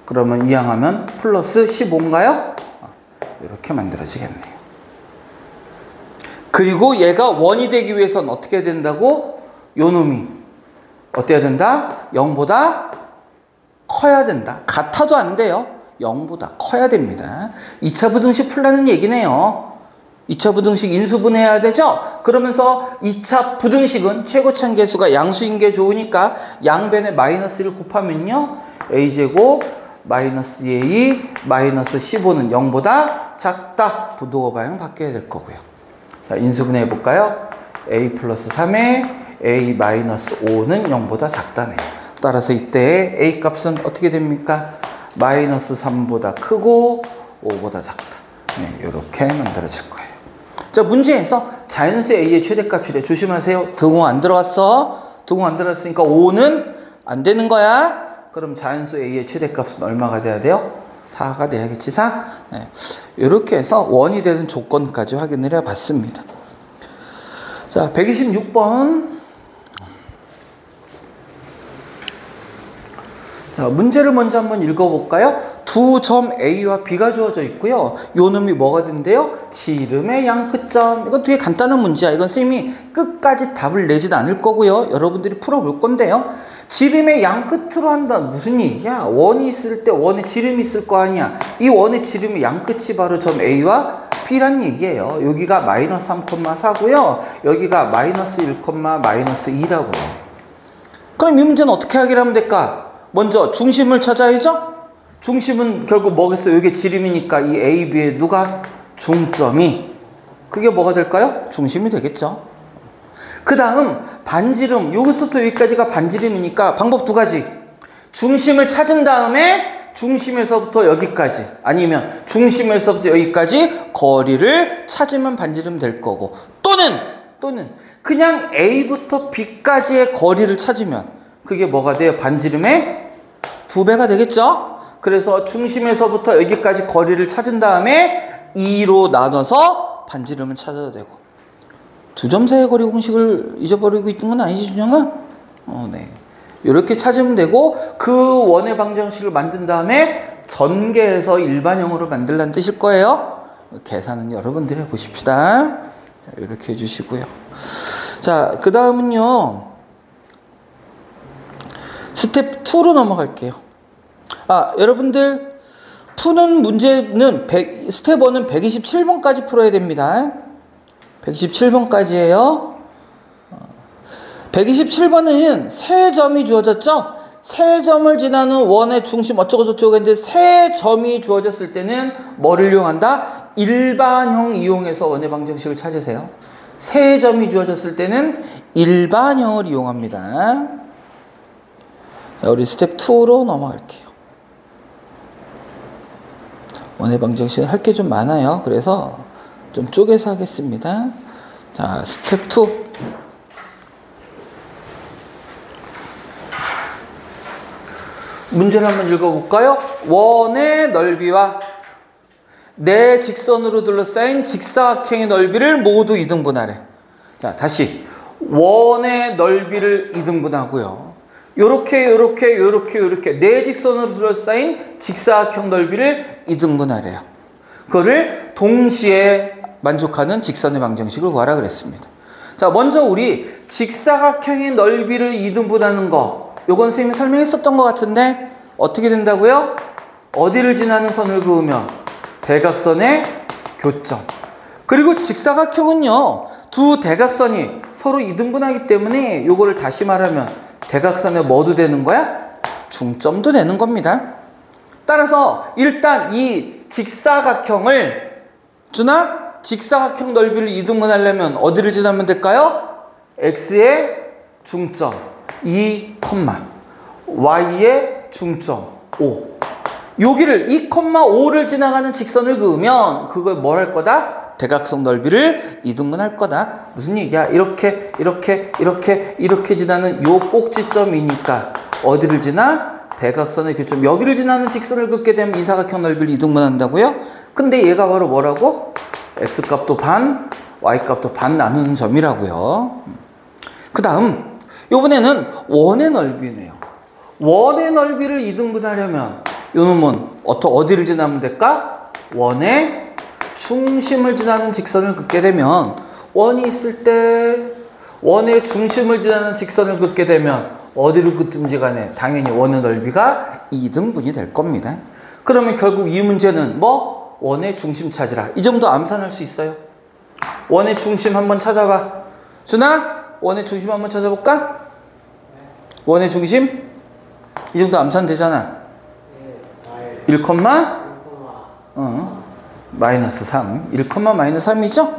[SPEAKER 1] 그러면 이항하면 플러스 15인가요? 이렇게 만들어지겠네요. 그리고 얘가 원이 되기 위해서는 어떻게 된다고? 요 놈이 어때야 된다? 0보다 커야 된다. 같아도 안 돼요. 0보다 커야 됩니다. 2차 부등식 풀라는 얘기네요. 2차 부등식 인수분해해야 되죠? 그러면서 2차 부등식은 최고참 계수가 양수인 게 좋으니까 양변에 마이너스 1을 곱하면요, a제곱 마이너스 a 마이너스 15는 0보다 작다. 부도어 방향 바뀌어야 될 거고요. 자, 인수분해 해볼까요? a 플러스 3에 a 마이너스 5는 0보다 작다네요. 따라서 이때 a 값은 어떻게 됩니까? 마이너스 3보다 크고 5보다 작다. 네, 이렇게 만들어질 거예요. 자, 문제에서 자연수 a의 최대값이래. 조심하세요. 등호 안 들어갔어. 등호 안 들어갔으니까 5는 안 되는 거야. 그럼 자연수 a의 최대값은 얼마가 돼야 돼요? 4가 돼야겠지, 4? 네. 이렇게 해서 원이 되는 조건까지 확인을 해봤습니다. 자, 126번. 자, 문제를 먼저 한번 읽어볼까요? 두 점 A와 B가 주어져 있고요. 요 놈이 뭐가 된대요? 지름의 양끝점. 이건 되게 간단한 문제야. 이건 선생님이 끝까지 답을 내진 않을 거고요. 여러분들이 풀어볼 건데요. 지름의 양끝으로 한다. 무슨 얘기야? 원이 있을 때 원의 지름이 있을 거 아니야. 이 원의 지름의 양끝이 바로 점 A와 B란 얘기예요. 여기가 마이너스 3,4고요. 여기가 마이너스 1, 마이너스 2라고요. 그럼 이 문제는 어떻게 하기로 하면 될까? 먼저 중심을 찾아야죠? 중심은 결국 뭐겠어요? 이게 지름이니까 이 A, B의 누가? 중점이. 그게 뭐가 될까요? 중심이 되겠죠. 그 다음 반지름. 여기서부터 여기까지가 반지름이니까 방법 두 가지. 중심을 찾은 다음에 중심에서부터 여기까지, 아니면 중심에서부터 여기까지 거리를 찾으면 반지름 될 거고, 또는 그냥 A부터 B까지의 거리를 찾으면 그게 뭐가 돼요? 반지름의 2배가 되겠죠? 그래서 중심에서부터 여기까지 거리를 찾은 다음에 2로 나눠서 반지름을 찾아도 되고. 두 점 사이의 거리 공식을 잊어버리고 있던 건 아니지, 준영아? 네. 이렇게 찾으면 되고, 그 원의 방정식을 만든 다음에 전개해서 일반형으로 만들라는 뜻일 거예요. 계산은 여러분들이 해보십시다. 자, 이렇게 해주시고요. 자, 그 다음은요, 스텝 2로 넘어갈게요. 여러분들 푸는 문제는 스텝 1은 127번까지 풀어야 됩니다. 127번까지예요. 127번은 세 점이 주어졌죠? 세 점을 지나는 원의 중심 어쩌고저쩌고 했는데 세 점이 주어졌을 때는 뭐를 이용한다? 일반형 이용해서 원의 방정식을 찾으세요. 세 점이 주어졌을 때는 일반형을 이용합니다. 자, 우리 스텝 2로 넘어갈게요. 원의 방정식은 할 게 좀 많아요. 그래서 좀 쪼개서 하겠습니다. 자, 스텝 2. 문제를 한번 읽어볼까요? 원의 넓이와 내 직선으로 둘러싸인 직사각형의 넓이를 모두 2등분하래. 자, 다시 원의 넓이를 2등분하고요. 요렇게 내 직선으로 둘러싸인 직사각형 넓이를 2등분하래요. 그거를 동시에 만족하는 직선의 방정식을 구하라 그랬습니다. 자, 먼저 우리 직사각형의 넓이를 2등분하는 거, 요건 선생님이 설명했었던 것 같은데 어떻게 된다고요? 어디를 지나는 선을 그으면 대각선의 교점. 그리고 직사각형은요, 두 대각선이 서로 2등분하기 때문에 요거를 다시 말하면 대각선의 뭐도 되는 거야? 중점도 되는 겁니다. 따라서 일단 이 직사각형을 준아, 직사각형 넓이를 2등분하려면 어디를 지나면 될까요? x의 중점 2, y의 중점 5. 여기를 2,5를 지나가는 직선을 그으면 그걸 뭘 할 거다? 대각선 넓이를 2등분할 거다. 무슨 얘기야? 이렇게 지나는 요 꼭지점이니까 어디를 지나? 대각선의 교점. 여기를 지나는 직선을 긋게 되면 이 사각형 넓이를 2등분한다고요? 근데 얘가 바로 뭐라고? x값도 반, y값도 반 나누는 점이라고요. 그 다음 이번에는 원의 넓이네요. 원의 넓이를 2등분하려면 요놈은 어디를 지나면 될까? 원의 중심을 지나는 직선을 긋게 되면 원이 있을 때 원의 중심을 지나는 직선을 긋게 되면 어디를 긋든지 간에 당연히 원의 넓이가 2등분이 될 겁니다. 그러면 결국 이 문제는 뭐? 원의 중심 찾으라. 이 정도 암산할 수 있어요. 원의 중심 한번 찾아봐. 준아, 원의 중심 한번 찾아볼까? 원의 중심? 이 정도 암산 되잖아. 1, 마이너스 3. 1, 마이너스 3이죠?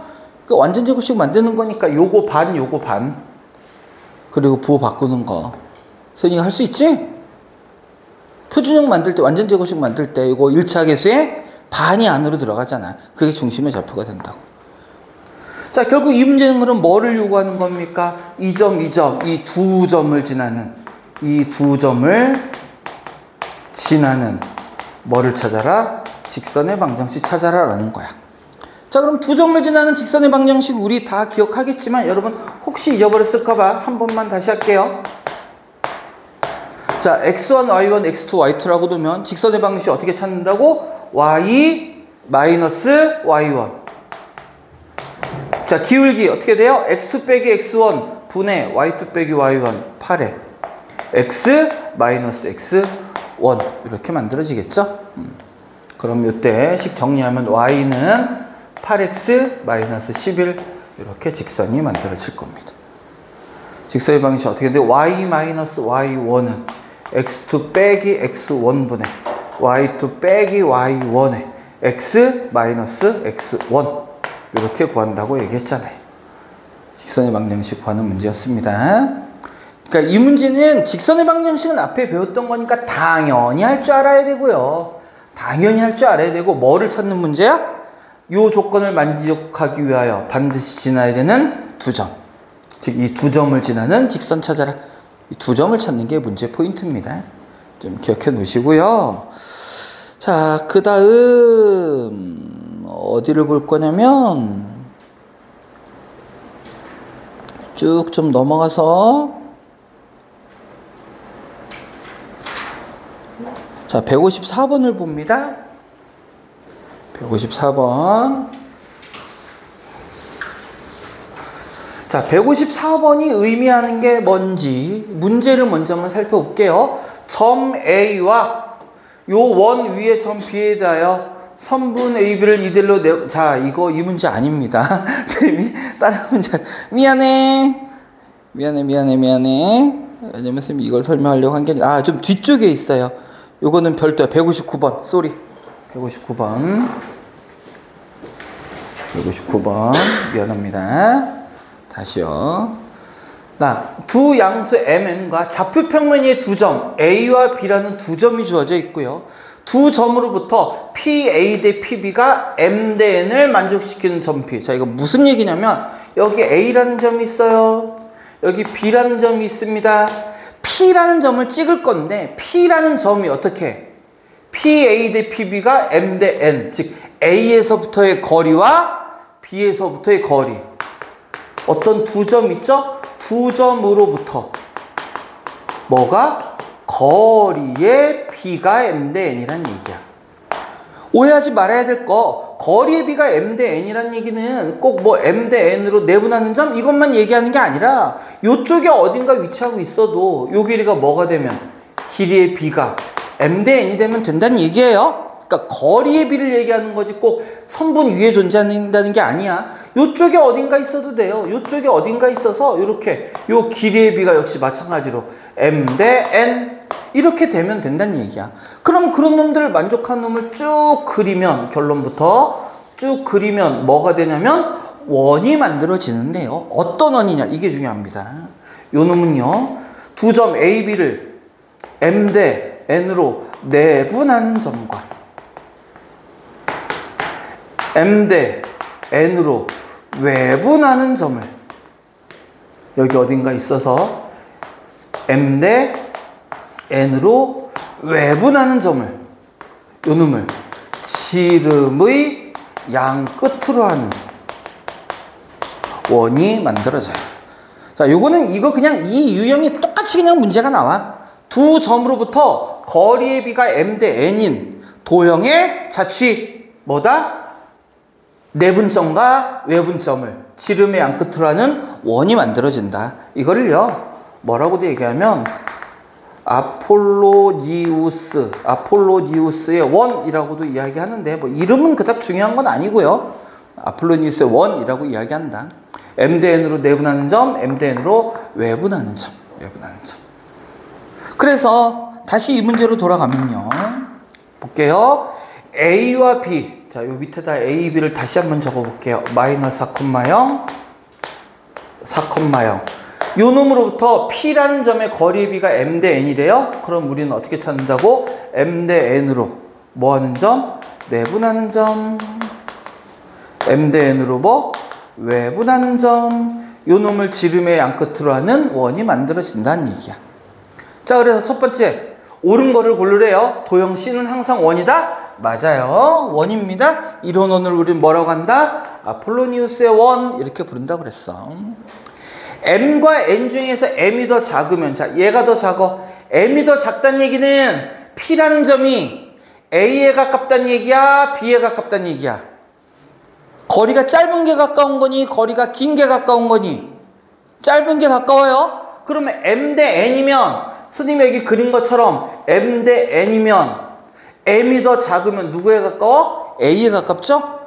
[SPEAKER 1] 그 완전 제곱식 만드는 거니까 요거 반. 그리고 부호 바꾸는 거. 선생님이 할 수 있지? 표준형 만들 때, 완전 제곱식 만들 때 이거 1차 계수에 반이 안으로 들어가잖아. 그게 중심의 좌표가 된다고. 자, 결국 이 문제는 그럼 뭐를 요구하는 겁니까? 이 점, 이 두 점을 지나는, 뭐를 찾아라? 직선의 방정식 찾아라 라는 거야. 자, 그럼 두 점을 지나는 직선의 방정식 우리 다 기억하겠지만 여러분 혹시 잊어버렸을까봐 한 번만 다시 할게요. 자, x1, y1, x2, y2라고 두면 직선의 방정식 어떻게 찾는다고? y 마이너스 y1. 자, 기울기 어떻게 돼요? x2 빼기 x1 분의 y2 빼기 y1 8에 x 마이너스 x1 이렇게 만들어지겠죠? 그럼 이때 식 정리하면 y는 8x 마이너스 11 이렇게 직선이 만들어질 겁니다. 직선의 방식이 어떻게 되는데 y 마이너스 y1은 x2 빼기 x1분의 y2 빼기 y1에 x 마이너스 x1 이렇게 구한다고 얘기했잖아요. 직선의 방정식 구하는 문제였습니다. 그러니까 이 문제는 직선의 방정식은 앞에 배웠던 거니까 당연히 할 줄 알아야 되고요. 당연히 할 줄 알아야 되고 뭐를 찾는 문제야? 요 조건을 만족하기 위하여 반드시 지나야 되는 두 점. 즉 이 두 점을 지나는 직선 찾아라. 이 두 점을 찾는 게 문제 포인트입니다. 좀 기억해 놓으시고요. 자, 그 다음 어디를 볼 거냐면 쭉 좀 넘어가서 자, 154번을 봅니다. 154번. 자, 154번이 의미하는 게 뭔지 문제를 먼저 한번 살펴볼게요. 점 A와 요 원 위의 점 B에 대하여 선분 AB를 이대로 자, 이거 이 문제 아닙니다. 선생님이 다른 문제. 미안해. 왜냐면 선생님이 이걸 설명하려고 한 게 아니라, 좀 뒤쪽에 있어요. 요거는 별도야. 159번. 쏘리. 159번. 미안합니다. 다시요. 두 양수 mn과 좌표 평면의 두 점 a와 b라는 두 점이 주어져 있고요. 두 점으로부터 PA 대 PB가 M 대 N을 만족시키는 점 P. 자, 이거 무슨 얘기냐면 여기 A라는 점이 있어요. 여기 B라는 점이 있습니다. P라는 점을 찍을 건데 P라는 점이 어떻게? PA 대 PB가 M 대 N. 즉 A에서부터의 거리와 B에서부터의 거리. 어떤 두 점 있죠? 두 점으로부터 뭐가? 거리의 B가 M 대 N이란 얘기야. 오해하지 말아야 될 거, 거리의 B가 M 대 N이란 얘기는 꼭 뭐 M 대 N으로 내분하는 점 이것만 얘기하는 게 아니라 요쪽에 어딘가 위치하고 있어도 요 길이가 뭐가 되면 길이의 B가 M 대 N이 되면 된다는 얘기예요. 그러니까 거리의 B를 얘기하는 거지 꼭 선분 위에 존재한다는 게 아니야. 요쪽에 어딘가 있어도 돼요. 요쪽에 어딘가 있어서 이렇게 요 길이의 B가 역시 마찬가지로 M 대 N 이렇게 되면 된다는 얘기야. 그럼 그런 놈들을 만족한 놈을 쭉 그리면 결론부터 쭉 그리면 뭐가 되냐면 원이 만들어지는데요. 어떤 원이냐 이게 중요합니다. 요 놈은요. 두 점 A, B를 M 대 N으로 내분하는 점과 M 대 N으로 외분하는 점을 여기 어딘가 있어서 M 대 N으로 외분하는 점을 요 놈을 지름의 양 끝으로 하는 원이 만들어져요. 자, 요거는 이거 그냥 이 유형이 똑같이 그냥 문제가 나와. 두 점으로부터 거리의 B가 M 대 N인 도형의 자취 뭐다? 내분점과 외분점을 지름의 양 끝으로 하는 원이 만들어진다. 이거를요 뭐라고도 얘기하면 아폴로니우스의 원이라고도 이야기하는데 뭐 이름은 그닥 중요한 건 아니고요. 아폴로니우스의 원이라고 이야기한다. M 대 N으로 내분하는 점, M 대 N으로 외분하는 점. 그래서 다시 이 문제로 돌아가면요. 볼게요. A와 B. 자, 요 밑에다 A, B를 다시 한번 적어볼게요. 마이너스 4,0, 4,0. 요 놈으로부터 P라는 점의 거리의 B가 M 대 N이래요. 그럼 우리는 어떻게 찾는다고? M 대 N으로 뭐 하는 점? 내분하는 점. M 대 N으로 뭐? 외분하는 점. 요 놈을 지름의 양 끝으로 하는 원이 만들어진다는 얘기야. 자, 그래서 첫 번째 옳은 거를 고르래요. 도형 C는 항상 원이다? 맞아요. 원입니다. 이런 원을 우리는 뭐라고 한다? 아폴로니우스의 원 이렇게 부른다고 그랬어. M과 N 중에서 M이 더 작으면 자 얘가 더 작아. M이 더 작다는 얘기는 P라는 점이 A에 가깝다는 얘기야? B에 가깝다는 얘기야? 거리가 짧은 게 가까운 거니? 거리가 긴 게 가까운 거니? 짧은 게 가까워요? 그러면 M 대 N이면 스님이 여기 그린 것처럼 M 대 N이면 M이 더 작으면 누구에 가까워? A에 가깝죠?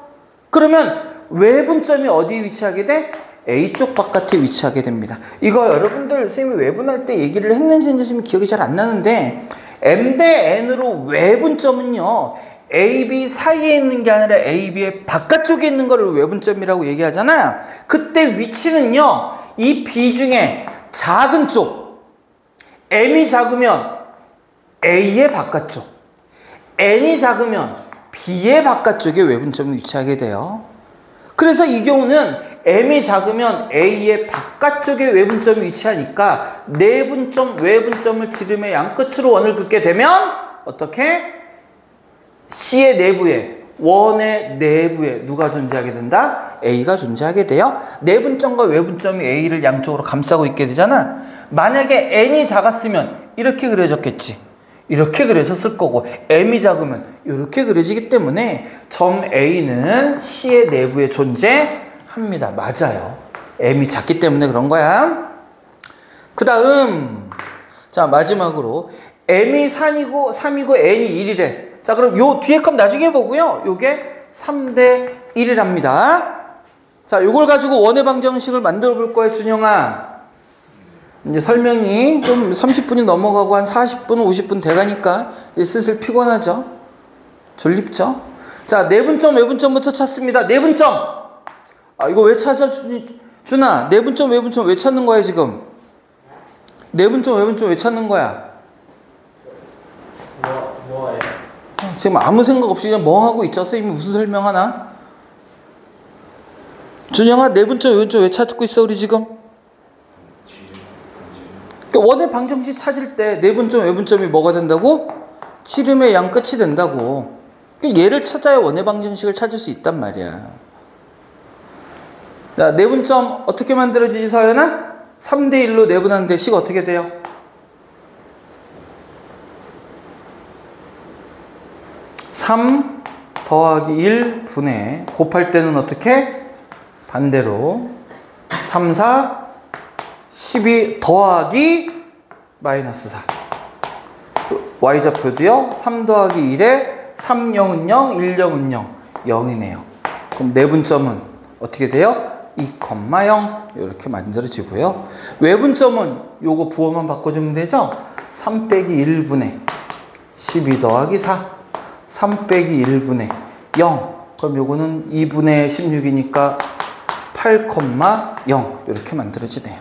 [SPEAKER 1] 그러면 외분점이 어디에 위치하게 돼? A 쪽 바깥에 위치하게 됩니다. 이거 여러분들 선생님이 외분할 때 얘기를 했는지 선생님이 기억이 잘 안 나는데 M 대 N으로 외분점은요 AB 사이에 있는 게 아니라 AB의 바깥쪽에 있는 거를 외분점이라고 얘기하잖아. 그때 위치는요 이 B 중에 작은 쪽 M이 작으면 A의 바깥쪽 N이 작으면 B의 바깥쪽에 외분점이 위치하게 돼요. 그래서 이 경우는 M이 작으면 A의 바깥쪽에 외분점이 위치하니까 내분점, 외분점을 지름의 양 끝으로 원을 긋게 되면 어떻게? C의 내부에, 원의 내부에 누가 존재하게 된다? A가 존재하게 돼요. 내분점과 외분점이 A를 양쪽으로 감싸고 있게 되잖아. 만약에 N이 작았으면 이렇게 그려졌겠지. 이렇게 그려졌을 거고 M이 작으면 이렇게 그려지기 때문에 점 A는 C의 내부에 존재합니다. 맞아요. M이 작기 때문에 그런 거야. 그 다음 자 마지막으로 M이 3이고 N이 1이래. 자 자, 그럼 요 뒤에 값 나중에 보고요. 요게 3대 1이랍니다. 자, 요걸 가지고 원의 방정식을 만들어 볼 거예요, 준영아. 이제 설명이 좀 30분이 넘어가고 한 40분, 50분 돼가니까 이제 슬슬 피곤하죠? 졸립죠? 자, 내분점, 외분점부터 찾습니다. 내분점! 아, 이거 왜 찾아, 준아? 내분점, 외분점 왜 찾는 거야, 지금? 내분점, 외분점 왜 찾는 거야?
[SPEAKER 2] 뭐예요?
[SPEAKER 1] 지금 아무 생각 없이 그냥 멍하고 있죠? 선생님이 무슨 설명하나? 준영아, 내분점, 외분점 왜 찾고 있어, 우리 지금? 그러니까 원의 방정식 찾을 때 내분점, 외분점이 뭐가 된다고? 지름의 양 끝이 된다고. 그러니까 얘를 찾아야 원의 방정식을 찾을 수 있단 말이야. 자, 내분점 어떻게 만들어지지, 서연아? 3대 1로 내분하는데 식 어떻게 돼요? (3) 더하기 1 분의 곱할 때는 어떻게? 반대로 3, 4 12 더하기 마이너스 4 y좌표도요 3 더하기 1에 3, 0은 0, 1, 0은 0 0이네요. 그럼 내분점은 어떻게 돼요? 2, 0 이렇게 만들어지고요. 외분점은 요거 부호만 바꿔주면 되죠? 3 빼기 1분의 12 더하기 4 3 빼기 1분의 0 그럼 요거는 2분의 16이니까 8, 0 이렇게 만들어지네요.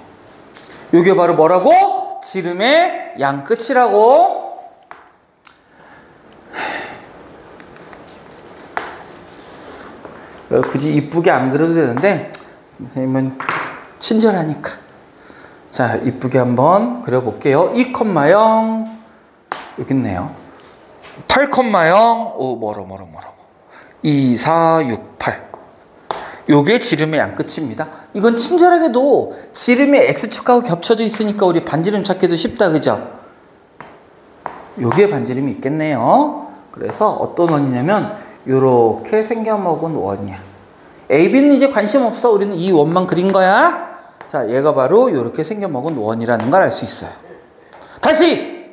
[SPEAKER 1] 요게 바로 뭐라고? 지름의 양 끝이라고. 굳이 이쁘게 안 그려도 되는데 선생님은 친절하니까. 자, 이쁘게 한번 그려볼게요. 2, 0 여기 있네요. 8, 0 오, 뭐로 2, 4, 6, 8 요게 지름의 양 끝입니다. 이건 친절하게도 지름의 X축하고 겹쳐져 있으니까 우리 반지름 찾기도 쉽다, 그죠? 요게 반지름이 있겠네요. 그래서 어떤 원이냐면 요렇게 생겨먹은 원이야. A, B는 이제 관심 없어. 우리는 이 원만 그린 거야. 자, 얘가 바로 요렇게 생겨먹은 원이라는 걸 알 수 있어요. 다시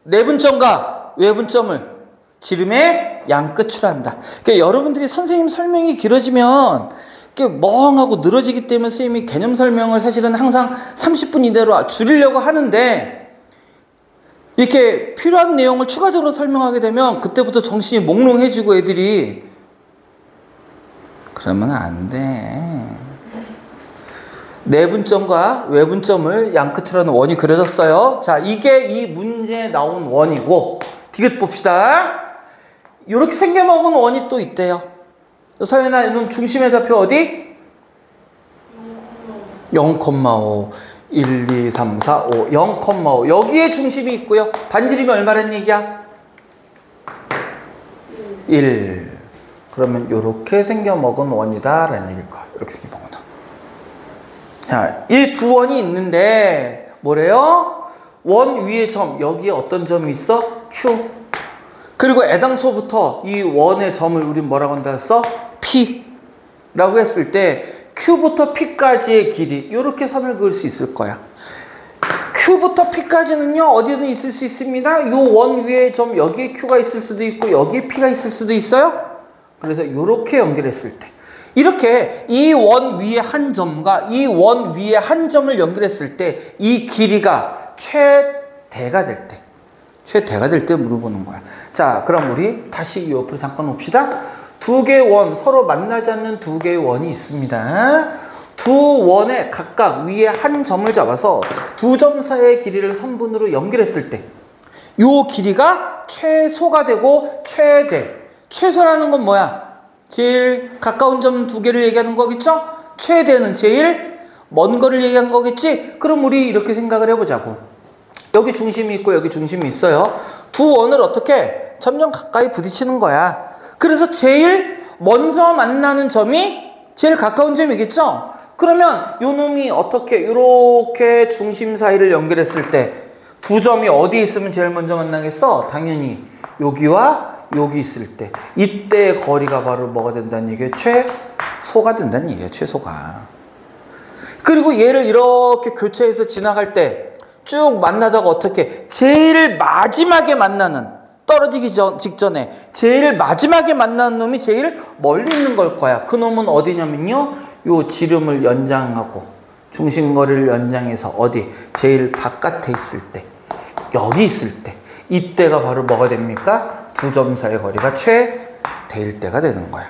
[SPEAKER 1] 내분점과 외분점을 지름의 양 끝으로 한다. 그러니까 여러분들이 선생님 설명이 길어지면 멍하고 늘어지기 때문에 선생님이 개념 설명을 사실은 항상 30분 이내로 줄이려고 하는데 이렇게 필요한 내용을 추가적으로 설명하게 되면 그때부터 정신이 몽롱해지고 애들이 그러면 안 돼. 내분점과 외분점을 양 끝으로 하는 원이 그려졌어요. 자, 이게 이 문제에 나온 원이고 디귿 봅시다. 이렇게 생겨먹은 원이 또 있대요. 서연아, 이놈 중심의 좌표 어디? 0,5 1, 2, 3, 4, 5 0,5 여기에 중심이 있고요. 반지름이 얼마란 얘기야? 1 그러면 이렇게 생겨먹은 원이다 라는 얘기일 거야. 이렇게 생겨먹은 원. 자, 이 두 원이 있는데 뭐래요? 원 위에 점, 여기에 어떤 점이 있어? Q. 그리고 애당초부터 이 원의 점을 우린 뭐라고 한다 했어? P라고 했을 때 Q부터 P까지의 길이 이렇게 선을 그을 수 있을 거야. Q부터 P까지는요 어디든 있을 수 있습니다. 요 원 위에 점 여기에 Q가 있을 수도 있고 여기에 P가 있을 수도 있어요. 그래서 이렇게 연결했을 때 이렇게 이 원 위에 한 점과 이 원 위에 한 점을 연결했을 때 이 길이가 최대가 될 때 최대가 될 때 물어보는 거야. 자, 그럼 우리 다시 이 옆으로 잠깐 옵시다. 두 개의 원, 서로 만나지 않는 두 개의 원이 있습니다. 두 원에 각각 위에 한 점을 잡아서 두 점 사이의 길이를 선분으로 연결했을 때 이 길이가 최소가 되고 최대. 최소라는 건 뭐야? 제일 가까운 점 두 개를 얘기하는 거겠죠? 최대는 제일 먼 거를 얘기한 거겠지? 그럼 우리 이렇게 생각을 해보자고. 여기 중심이 있고 여기 중심이 있어요. 두 원을 어떻게 점점 가까이 부딪히는 거야. 그래서 제일 먼저 만나는 점이 제일 가까운 점이겠죠? 그러면 요 놈이 어떻게 이렇게 중심 사이를 연결했을 때 두 점이 어디 있으면 제일 먼저 만나겠어? 당연히 여기와 여기 있을 때 이때의 거리가 바로 뭐가 된다는 얘기예요? 최소가 된다는 얘기예요. 최소가. 그리고 얘를 이렇게 교차해서 지나갈 때 쭉 만나다가 어떻게 제일 마지막에 만나는 떨어지기 직전에 제일 마지막에 만난 놈이 제일 멀리 있는 걸 거야. 그 놈은 어디냐면요, 요 지름을 연장하고 중심거리를 연장해서 어디 제일 바깥에 있을 때, 여기 있을 때, 이때가 바로 뭐가 됩니까? 두 점 사이의 거리가 최대일 때가 되는 거야.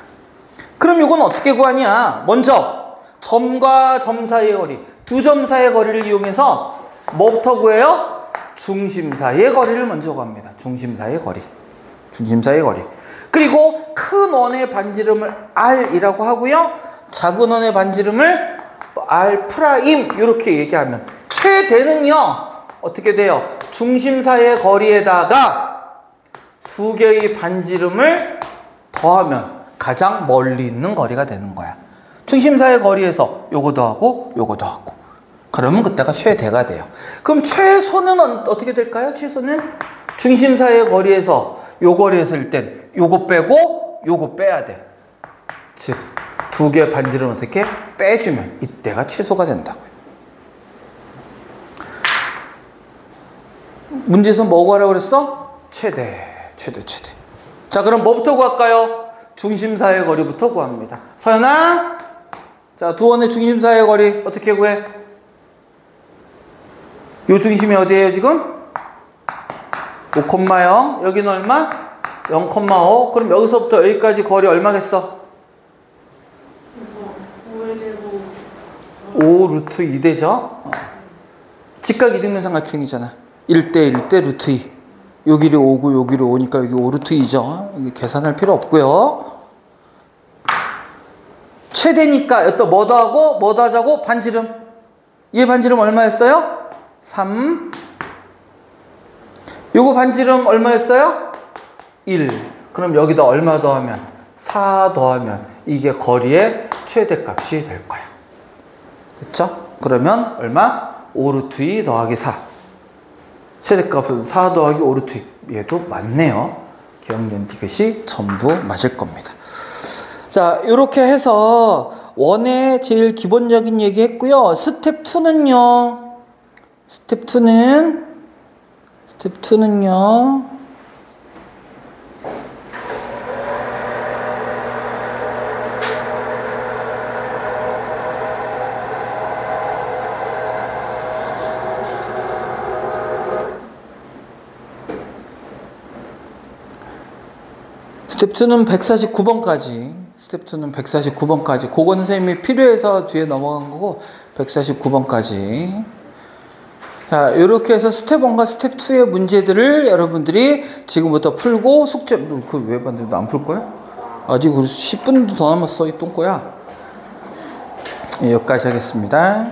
[SPEAKER 1] 그럼 이건 어떻게 구하냐? 먼저 점과 점 사이의 거리, 두 점 사이의 거리를 이용해서 뭐부터 구해요? 중심 사이의 거리를 먼저 구합니다. 중심 사이의 거리. 중심 사이의 거리. 그리고 큰 원의 반지름을 R이라고 하고요. 작은 원의 반지름을 R 프라임 이렇게 얘기하면 최대는요, 어떻게 돼요? 중심 사이의 거리에다가 두 개의 반지름을 더하면 가장 멀리 있는 거리가 되는 거야. 중심 사이의 거리에서 요거 더하고 요거 더하고, 그러면 그때가 최대가 돼요. 그럼 최소는 어떻게 될까요? 최소는 중심 사이의 거리에서 요 거리에 있을 땐 요거 빼고 요거 빼야 돼. 즉 두 개 반지름 어떻게 빼주면 이때가 최소가 된다고요. 문제에서 뭐 구하라고 그랬어? 최대. 자, 그럼 뭐부터 구할까요? 중심 사이의 거리부터 구합니다. 서연아, 자, 두 원의 중심 사이의 거리 어떻게 구해? 요 중심이 어디예요 지금? 5,0. 여기는 얼마? 0,5. 그럼 여기서부터 여기까지 거리 얼마겠어? 5 루트 2 되죠? 직각 이등변 삼각형이잖아. 1대 루트 2. 요 길이 5고 요 길이 5니까 여기 5 루트 2죠. 이게 계산할 필요 없고요. 최대니까 또 뭐 더하고 뭐 더하자고? 반지름. 얘 반지름 얼마였어요? 3. 요거 반지름 얼마였어요? 1. 그럼 여기다 얼마 더하면? 4 더하면 이게 거리의 최대값이 될 거야. 됐죠? 그러면 얼마? 5 루트 2 더하기 4. 최대값은 4 더하기 5 루트 2. 얘도 맞네요. 기억된 이것이 전부 맞을 겁니다. 자, 이렇게 해서 원의 제일 기본적인 얘기 했고요. 스텝 2는요. 스텝 2는요. 스텝 2는 149번까지. 스텝 2는 149번까지. 그거는 선생님이 필요해서 뒤에 넘어간 거고, 149번까지. 자, 이렇게 해서 스텝 1과 스텝 2의 문제들을 여러분들이 지금부터 풀고 숙제, 그 왜 봤는데 안 풀 거야? 아직 10분도 더 남았어, 이 똥꼬야. 예, 여기까지 하겠습니다.